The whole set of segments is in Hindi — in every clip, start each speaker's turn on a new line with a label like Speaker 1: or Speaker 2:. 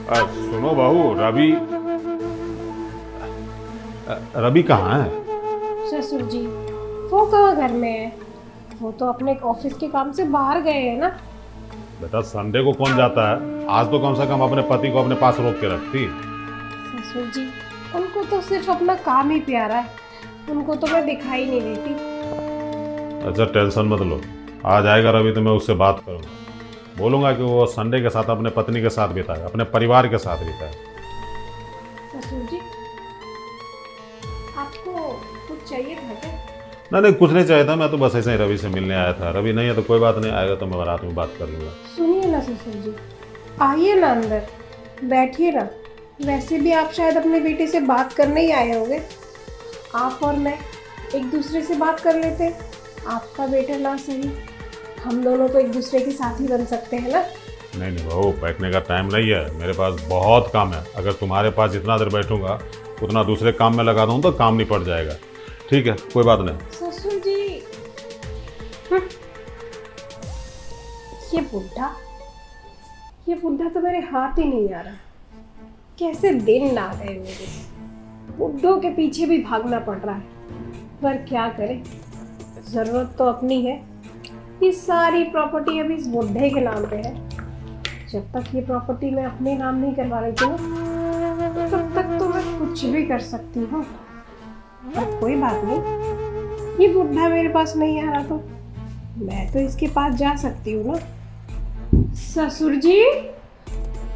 Speaker 1: सुनो बहू, रवि कहाँ है?
Speaker 2: ससुर जी, वो कहाँ घर में है? वो तो अपने ऑफिस के काम से बाहर गए हैं ना।
Speaker 1: बेटा संडे को कौन जाता है? आज तो कम से कम अपने पति को अपने पास रोक के रखती।
Speaker 2: ससुर जी, उनको तो सिर्फ अपना काम ही प्यारा है, उनको तो मैं दिखाई नहीं देती।
Speaker 1: अच्छा टेंशन मत लो, आ जाएगा रवि तो मैं उससे बात करूँगा, बोलूँगा कि वो संडे के साथ अपने पत्नी के साथ बिताए, अपने परिवार के साथ बिताए।
Speaker 2: ससुर जी, आपको कुछ चाहिए था क्या?
Speaker 1: नहीं कुछ नहीं चाहिए था, मैं तो बस ऐसे ही रवि से मिलने आया था। रवि नहीं है तो कोई बात नहीं, आएगा तो मैं रात में बात कर लूँगा।
Speaker 2: सुनिए ना ससुर जी, आइए ना अंदर, बैठिए ना। वैसे भी आप शायद अपने बेटे से बात करने ही आए होंगे। आप और मैं एक दूसरे से बात कर लेते हैं। आपका बेटा ना सही, हम दोनों तो एक दूसरे के साथी बन सकते हैं ना।
Speaker 1: नहीं बहू, बैठने का टाइम नहीं है, मेरे पास बहुत काम है। अगर तुम्हारे पास जितना देर बैठूंगा उतना दूसरे काम में लगा दूँ तो काम निपट जाएगा। ठीक है, कोई बात नहीं।
Speaker 2: ससुर जी, हम्म, ये बुढ़ा तो मेरे हाथ ही नहीं आ रहा। कैसे दिन ना गए मेरे, बुड्ढों के पीछे भी भागना पड़ रहा है, पर क्या करें, जरूरत तो अपनी है। ये सारी प्रॉपर्टी अभी इस बुढ़े के नाम पे है। जब तक ये प्रॉपर्टी मैं अपने नाम नहीं करवा रही थी तब तक तो मैं कुछ भी कर सकती हूँ। पर कोई बात नहीं, ये बुढ़ा मेरे पास नहीं आ रहा तो मैं तो इसके पास जा सकती हूँ ना। ससुर जी,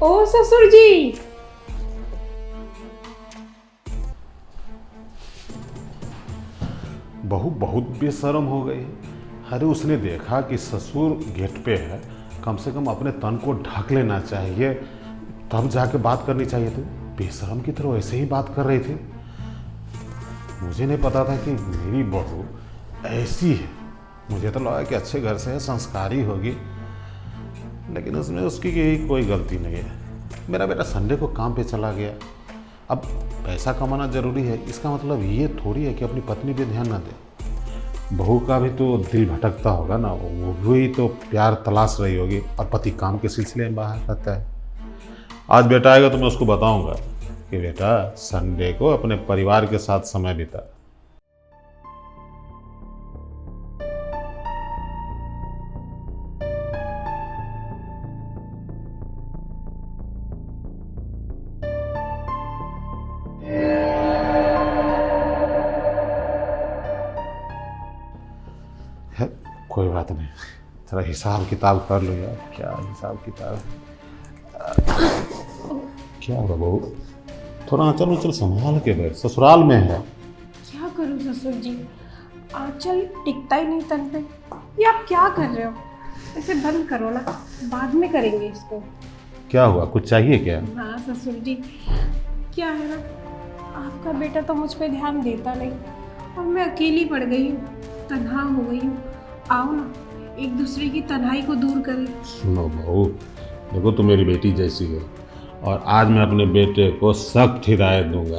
Speaker 2: ओ ससुर जी।
Speaker 1: बहू बहुत बेशर्म हो गई। अरे उसने देखा कि ससुर गेट पे है, कम से कम अपने तन को ढक लेना चाहिए, तब जाके बात करनी चाहिए थी। बेशर्म की तरह ऐसे ही बात कर रही थी। मुझे नहीं पता था कि मेरी बहू ऐसी है। मुझे तो लगा कि अच्छे घर से है, संस्कारी होगी, लेकिन उसमें उसकी कोई गलती नहीं है। मेरा बेटा संडे को काम पे चला गया। अब पैसा कमाना ज़रूरी है, इसका मतलब ये थोड़ी है कि अपनी पत्नी पे ध्यान ना दे। बहू का भी तो दिल भटकता होगा ना, वो भी तो प्यार तलाश रही होगी, और पति काम के सिलसिले में बाहर रहता है। आज बेटा आएगा तो मैं उसको बताऊंगा कि बेटा संडे को अपने परिवार के साथ समय बिता। है, कोई बात नहीं, थोड़ा हिसाब किताब कर लो यार। क्या हिसाब किताब, क्या होगा बहू? थोड़ा आंचल उंचल संभाल के बैठ, ससुराल में है।
Speaker 2: क्या करूं ससुर जी, आंचल टिकता ही नहीं तन पे। ये आप क्या कर रहे हो? इसे बंद करो ना, बाद में करेंगे इसको।
Speaker 1: क्या हुआ, कुछ चाहिए क्या?
Speaker 2: हाँ ससुर जी, क्या है ना, आपका बेटा तो मुझ पे ध्यान देता नहीं और मैं अकेली पड़ गई हूँ, तन्हा हो गई हूँ। आओ ना, एक दूसरे की तन्हाई को दूर करें।
Speaker 1: सुनो बहू, देखो तुम मेरी बेटी जैसी हो, और आज मैं अपने बेटे को सख्त हिदायत दूंगा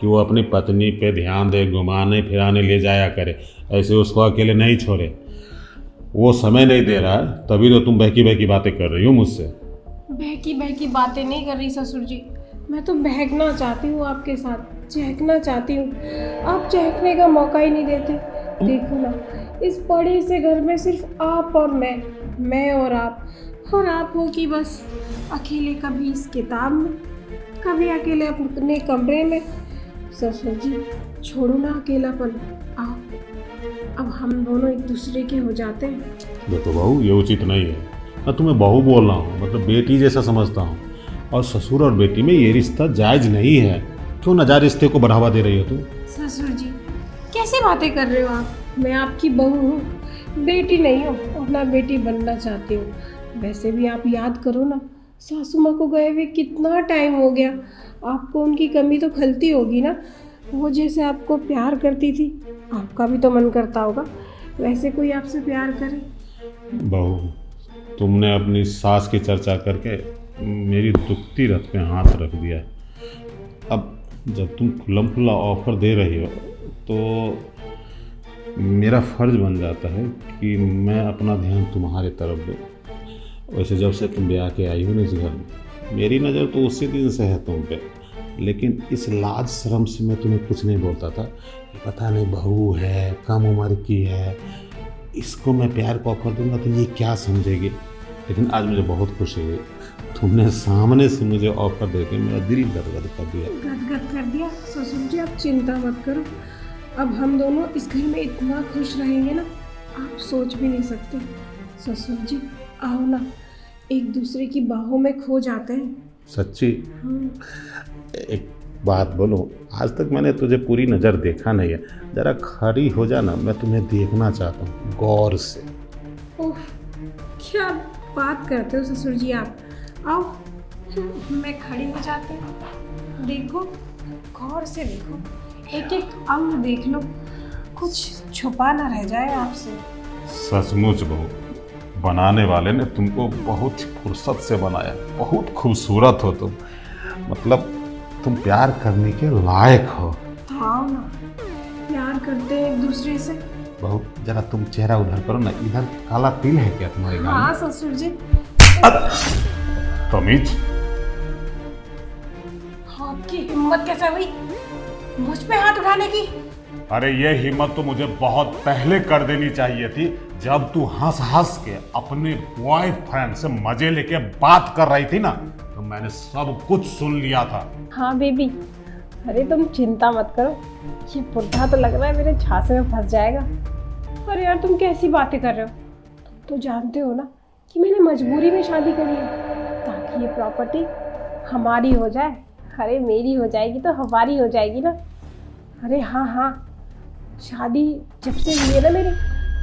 Speaker 1: कि वो अपनी पत्नी पे ध्यान दे, घुमाने फिराने ले जाया करे, ऐसे उसको अकेले नहीं छोड़े। वो समय नहीं दे रहा है, तभी तो तुम बहकी बहकी बातें कर रही हो मुझसे।
Speaker 2: बहकी बहकी बातें नहीं कर रही ससुर जी, मैं तो बहकना चाहती हूँ आपके साथ, चहकना चाहती हूँ। आप चहकने का मौका ही नहीं देते। देखो ना, इस बड़े से घर में सिर्फ आप और मैं और आप हो कि बस अकेले, कभी इस किताब में, कभी अकेले अपने कमरे में। ससुर जी छोड़ो ना अकेलापन, आओ अब हम दोनों एक दूसरे के हो जाते हैं।
Speaker 1: देखो बहू, ये उचित नहीं है। मैं तुम्हें बहू बोल रहा हूँ, मतलब बेटी जैसा समझता हूँ, और ससुर और बेटी में ये रिश्ता जायज़ नहीं है। क्यों नाजायज रिश्ते को बढ़ावा दे रही हो तुम?
Speaker 2: ससुर जी कैसे बातें कर रहे हो आप? मैं आपकी बहू हूँ, बेटी नहीं हूँ, और ना बेटी बनना चाहती हूँ। वैसे भी आप याद करो ना, सासू माँ को गए हुए कितना टाइम हो गया। आपको उनकी कमी तो खलती होगी ना। वो जैसे आपको प्यार करती थी, आपका भी तो मन करता होगा वैसे कोई आपसे प्यार करे।
Speaker 1: बहू, तुमने अपनी सास की चर्चा करके मेरी दुखती रथ पे हाथ रख दिया। अब जब तुम खुल्लम खुल्ला ऑफर दे रही हो तो मेरा फ़र्ज़ बन जाता है कि मैं अपना ध्यान तुम्हारे तरफ दूँ। वैसे जब से तुम ब्याह के आई हो ना इस घर में, मेरी नज़र तो उसी दिन से है तुम पे, लेकिन इस लाज शर्म से मैं तुम्हें कुछ नहीं बोलता था कि पता नहीं बहू है, कम उम्र की है, इसको मैं प्यार को ऑफर दूंगा तो ये क्या समझेगी। लेकिन आज मुझे बहुत खुशी हुई, तुमने सामने से मुझे ऑफर देके मेरा दिल गदगद कर दिया।
Speaker 2: गदगद कर दिया? ससुर जी आप चिंता मत करो, अब हम दोनों इस घर में इतना खुश रहेंगे ना, आप सोच भी नहीं सकते। ससुर जी आओ ना, एक दूसरे की बाहों में खो जाते हैं।
Speaker 1: सच्ची? एक बात बोलो, आज तक मैंने तुझे पूरी नज़र देखा नहीं है, ज़रा खड़ी हो जा ना, मैं तुम्हें देखना चाहता हूँ गौर से।
Speaker 2: ओह क्या बात करते हो ससुर जी आप, आओ मैं खड़ी हो जाती हूँ। देखो गौर से देखो, एक एक अंग देख लो, कुछ छुपा ना रह जाए आपसे।
Speaker 1: सचमुच बहू, बनाने वाले ने तुमको बहुत फुर्सत से बनाया, बहुत खूबसूरत हो तुम, मतलब तुम प्यार करने के लायक हो।
Speaker 2: आओ ना, प्यार करते हैं एक दूसरे से।
Speaker 1: बहू जरा तुम चेहरा उधर करो ना, इधर काला तिल है क्या तुम्हारे गाल में?
Speaker 2: हाँ ससुर जी।
Speaker 1: तमीज,
Speaker 2: आपकी हिम्मत कैसे हुई मुझ पे हाथ उठाने की?
Speaker 1: अरे ये हिम्मत तो मुझे बहुत पहले कर देनी चाहिए थी, जब तू हंस हंस के अपने बॉयफ्रेंड से मजे लेके बात कर रही थी ना, तो मैंने सब कुछ सुन लिया था।
Speaker 2: हाँ बेबी, अरे तुम चिंता मत करो, ये बुढ़ा तो लग रहा है मेरे झांसे में फंस जाएगा। अरे यार तुम कैसी बातें कर रहे हो, तुम तो जानते हो ना कि मैंने मजबूरी में शादी करी है, ताकि ये प्रॉपर्टी हमारी हो जाए। अरे मेरी हो जाएगी तो हमारी हो जाएगी ना। अरे हाँ हाँ, शादी जब से हुई है ना मेरी,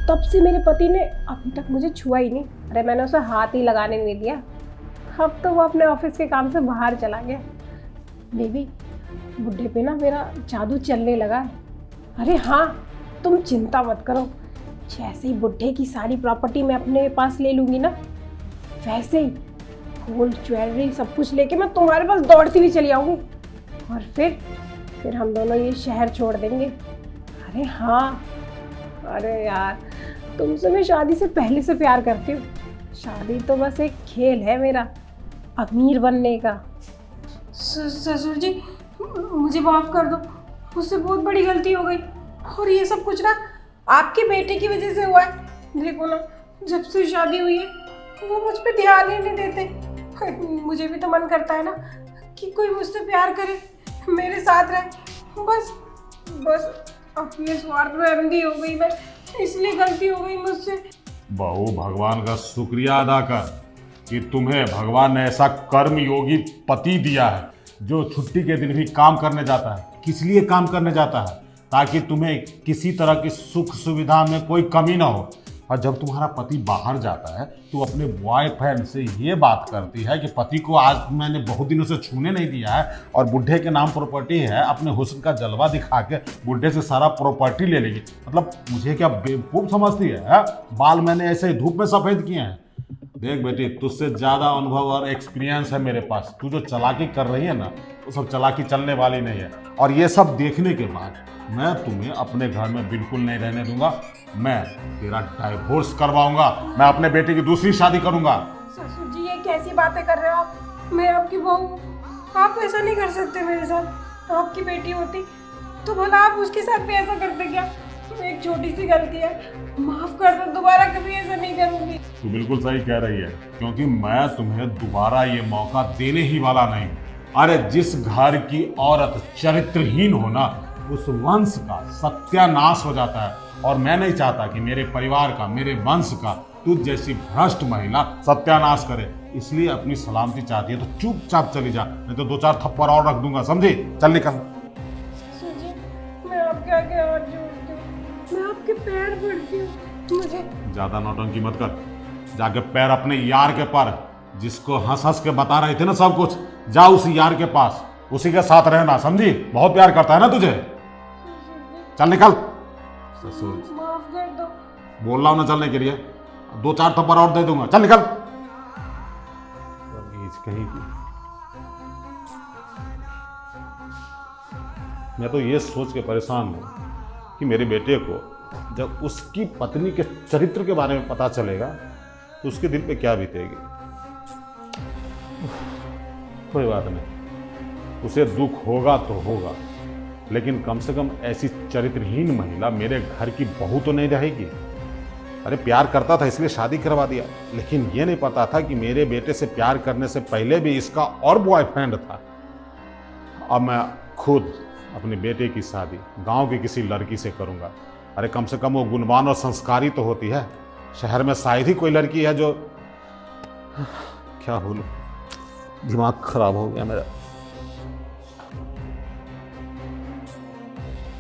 Speaker 2: तब से मेरे पति ने अभी तक मुझे छुआ ही नहीं। अरे मैंने उसे हाथ ही लगाने नहीं दिया। अब तो वो अपने ऑफिस के काम से बाहर चला गया। बेबी बुढ़े पे ना मेरा जादू चलने लगा है। अरे हाँ तुम चिंता मत करो, जैसे ही बुढ़े की सारी प्रॉपर्टी मैं अपने पास ले लूँगी ना, वैसे ही गोल्ड ज्वेलरी सब कुछ लेके मैं तुम्हारे पास दौड़ती हुई चली आऊँगी, और फिर हम दोनों ये शहर छोड़ देंगे। अरे हाँ, अरे यार तुमसे मैं शादी से पहले से प्यार करती हूँ। शादी तो बस एक खेल है मेरा अमीर बनने का। ससुर जी मुझे माफ़ कर दो, मुझसे बहुत बड़ी गलती हो गई, और ये सब कुछ ना आपके बेटे की वजह से हुआ है। देखो ना, जब से शादी हुई है वो मुझ पे ध्यान ही नहीं देते। मुझे भी तो मन करता है ना कि कोई मुझसे प्यार करे, मेरे साथ रहे। बस अपने स्वार्थ में अंधी हो गई मैं, इसलिए गलती हो गई मुझसे।
Speaker 1: बहू भगवान का शुक्रिया अदा कर कि तुम्हें भगवान ने ऐसा कर्म योगी पति दिया है, जो छुट्टी के दिन भी काम करने जाता है। किस लिए काम करने जाता है? ताकि तुम्हें किसी तरह की सुख सुविधा में कोई कमी ना हो। और जब तुम्हारा पति बाहर जाता है तो अपने बॉयफ्रेंड से ये बात करती है कि पति को आज मैंने बहुत दिनों से छूने नहीं दिया है, और बुढ़े के नाम प्रॉपर्टी है, अपने हुस्न का जलवा दिखा के बुढ़े से सारा प्रॉपर्टी ले लेगी। मतलब मुझे क्या बेवकूफ़ समझती है? बाल मैंने ऐसे ही धूप में सफ़ेद किए हैं। देख बेटी, तुझसे ज़्यादा अनुभव और एक्सपीरियंस है मेरे पास। तू जो चालाकी कर रही है ना, वो सब चालाकी चलने वाली नहीं है। और ये सब देखने के बाद मैं तुम्हें अपने घर में बिल्कुल नहीं रहने दूंगा। मैं तेरा डाइवोर्स करवाऊंगा, मैं अपने बेटे की दूसरी शादी करूंगा।
Speaker 2: ससुर जी ये कैसी बातें कर रहे हो आप? मैं आपकी बहू, आप ऐसा नहीं कर सकते मेरे साथ। आपकी बेटी होती तो भला आप उसके साथ भी ऐसा करते क्या? एक छोटी सी गलती है, माफ कर दो, दोबारा कभी ऐसा नहीं करूंगी।
Speaker 1: तू बिल्कुल सही कह रही है, क्योंकि मैं तुम्हें दोबारा ये मौका देने ही वाला नहीं। अरे जिस घर की औरत चरित्रहीन हो ना, उस वंश का सत्यानाश हो जाता है। और मैं नहीं चाहता कि मेरे परिवार का, मेरे वंश का तुझ जैसी भ्रष्ट महिला सत्यानाश करे। इसलिए अपनी सलामती चाहती है तो चुपचाप चली जा, नहीं तो 2-4 थप्पड़ और रख दूंगा, समझी? चल निकल।
Speaker 2: मैं आपके आगे हाथ जोड़ती हूँ, मैं आपके पैर पड़ती हूँ। मुझे
Speaker 1: ज्यादा नौटंकी मत कर, जाके पैर अपने यार के पर, जिसको हंस हंस के बता रहे थे ना सब कुछ, जा उस यार के पास, उसी के साथ रहना, समझी? बहुत प्यार करता है ना तुझे। चल निकल। ससुर
Speaker 2: माफ कर दो।
Speaker 1: बोल रहा हूं ना चलने के लिए, 2-4 थप्पड़ और दे दूंगा। चल निकल। कहीं की मैं तो ये सोच के परेशान हूं कि मेरे बेटे को जब उसकी पत्नी के चरित्र के बारे में पता चलेगा तो उसके दिल पे क्या बीतेगी। कोई बात नहीं, उसे दुख होगा तो होगा, लेकिन कम से कम ऐसी चरित्रहीन महिला मेरे घर की बहू तो नहीं रहेगी। अरे प्यार करता था इसलिए शादी करवा दिया, लेकिन ये नहीं पता था कि मेरे बेटे से प्यार करने से पहले भी इसका और बॉयफ्रेंड था। अब मैं खुद अपने बेटे की शादी गांव की किसी लड़की से करूंगा। अरे कम से कम वो गुणवान और संस्कारी तो होती है। शहर में शायद ही कोई लड़की है जो क्या बोलूं, दिमाग खराब हो गया मेरा।